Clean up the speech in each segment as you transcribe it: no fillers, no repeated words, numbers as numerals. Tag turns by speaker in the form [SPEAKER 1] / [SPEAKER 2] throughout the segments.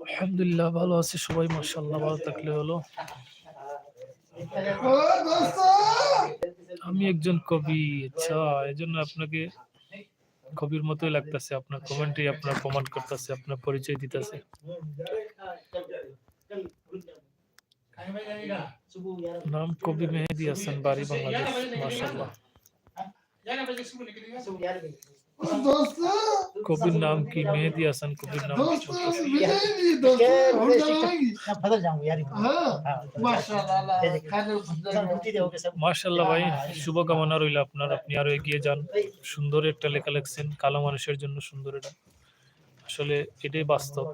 [SPEAKER 1] আলহামদুলিল্লাহ ভালো আছে সবাই, মাশাআল্লাহ। ভালো থাকলে হলো। আমি একজন কবি, আচ্ছা, এজন্য আপনাকে কবির মতোই লাগতেছে। আপনার কমেন্ট্রি আপনার প্রমাণ করতেছে, আপনার পরিচয় দিতেছে। নাম কবি মেহেদী হাসান, বাড়ি বাংলাদেশ। মাশাআল্লাহ। কবির নাম কি? মেহেদী হাসান কবির নাম কি? মাশাআল্লাহ ভাই, শুভকামনা রইল আপনার। আপনি আরো এগিয়ে যান। সুন্দর একটা লেখা লিখছেন, কালো মানুষের জন্য সুন্দর। এটা আসলে এটাই বাস্তব।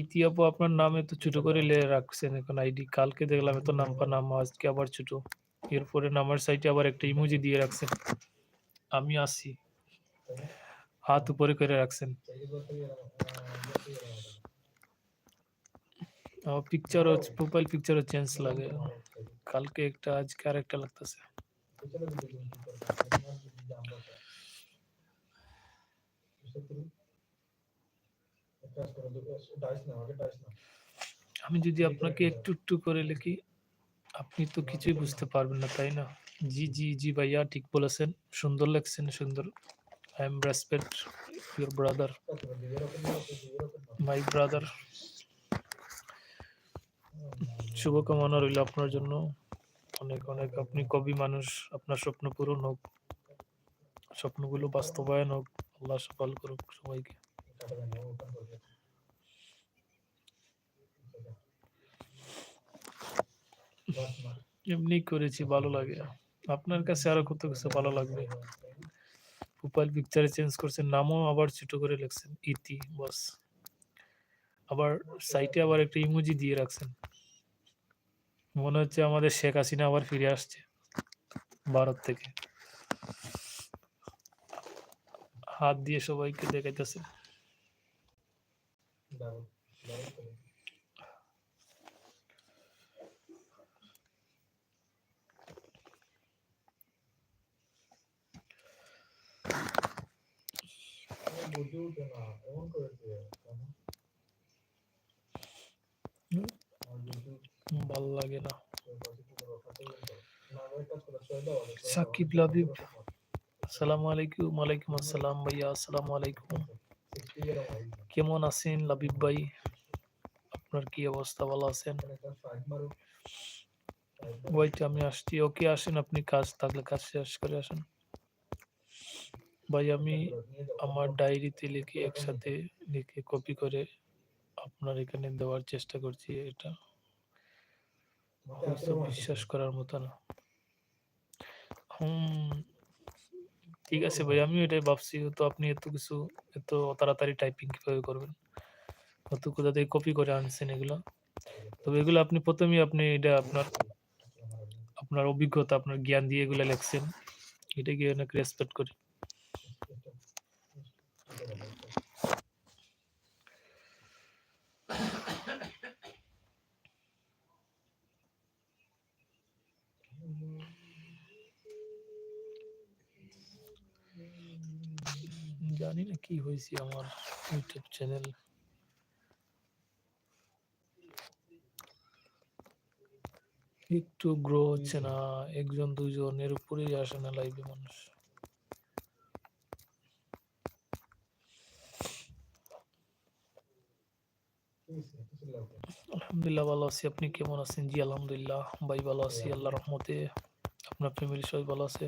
[SPEAKER 1] ইতিহাপু আপনার নাম এত ছোট করে রাখছেন এখন আইডি। কালকে দেখলাম এত নাম, আজকে আবার ছোট। এরপরে নামার সাইটে আবার একটা ইমোজি দিয়ে রাখছেন, আমি আসি, হাত উপরে করে রাখছেন। আমার পিকচারও, প্রোফাইল পিকচারও চেঞ্জ লাগে। কালকে একটা, আজকে আরেকটা লাগতেছে। আমি যদি আপনাকে একটু একটু করে লিখি, আপনি তো কিছুই বুঝতে পারবেন না, তাই না? জি জি জি ভাইয়া, ঠিক বলেছেন। সুন্দর লেখছেন, সুন্দর। I am respect your brother, my brother. শুভকামনা রইল আপনার জন্য, অনেক অনেক। আপনি কবি মানুষ, আপনার স্বপ্ন পূরণ হোক, স্বপ্নগুলো বাস্তবায়ন হোক। আল্লাহ সফল করুক সবাইকে। এমনি করেছি, ভালো লাগে। আপনার কাছে আরো কত কিছু ভালো লাগবে। প্রোফাইল পিকচারে চেঞ্জ করছেন, নামও আবার ছোট করে লিখছেন, ইতি, বস। আবার সাইটে আবার একটা ইমোজি দিয়ে রাখছেন। মনে হচ্ছে আমাদের শেখ হাসিনা আবার ফিরে আসছে ভারত থেকে, হাত দিয়ে সবাইকে দেখাইতেছে। ভাল লাগে না। সাকিব লাবিব, আসসালামু আলাইকুম। ওয়ালাইকুম আসসালাম ভাইয়া, আসসালামু আলাইকুম। কেমন আছেন লাবিব ভাই? আপনার কি অবস্থা, ভালো আছেন? ওইট, আমি আসছি। ওকে, আসেন। আপনি কাজ থাকলে কাজ শেষ করে আসেন ভাই। আমি আমার ডায়েরিতে লিখে, একসাথে লিখে কপি করে আপনার এখানে দেওয়ার চেষ্টা করছি। এটা হয়তো বিশ্বাস করার মতো না। ঠিক আছে ভাই, আমি এটাই ভাবছি। তো আপনি এত কিছু, এত তাড়াতাড়ি টাইপিং কিভাবে করবেন? হয়তো কোথা থেকে কপি করে আনছেন এগুলো। তবে এগুলো আপনি প্রথমেই, আপনি এটা আপনার আপনার অভিজ্ঞতা, আপনার জ্ঞান দিয়ে এগুলো লেখছেন। এটাকে অনেক রেসপেক্ট করি। জানি না কি হয়েছে আমার ইউটিউব চ্যানেল। একটু গ্রো হচ্ছে না, একজন দুজনের উপরেই আসে না লাইভে মানুষ। আলহামদুলিল্লাহ ভালো আছি, আপনি কেমন আছেন? জি আলহামদুলিল্লাহ ভাই, ভালো আছি আল্লাহর রহমতে। আপনার ফ্যামিলি সবাই ভালো আছে?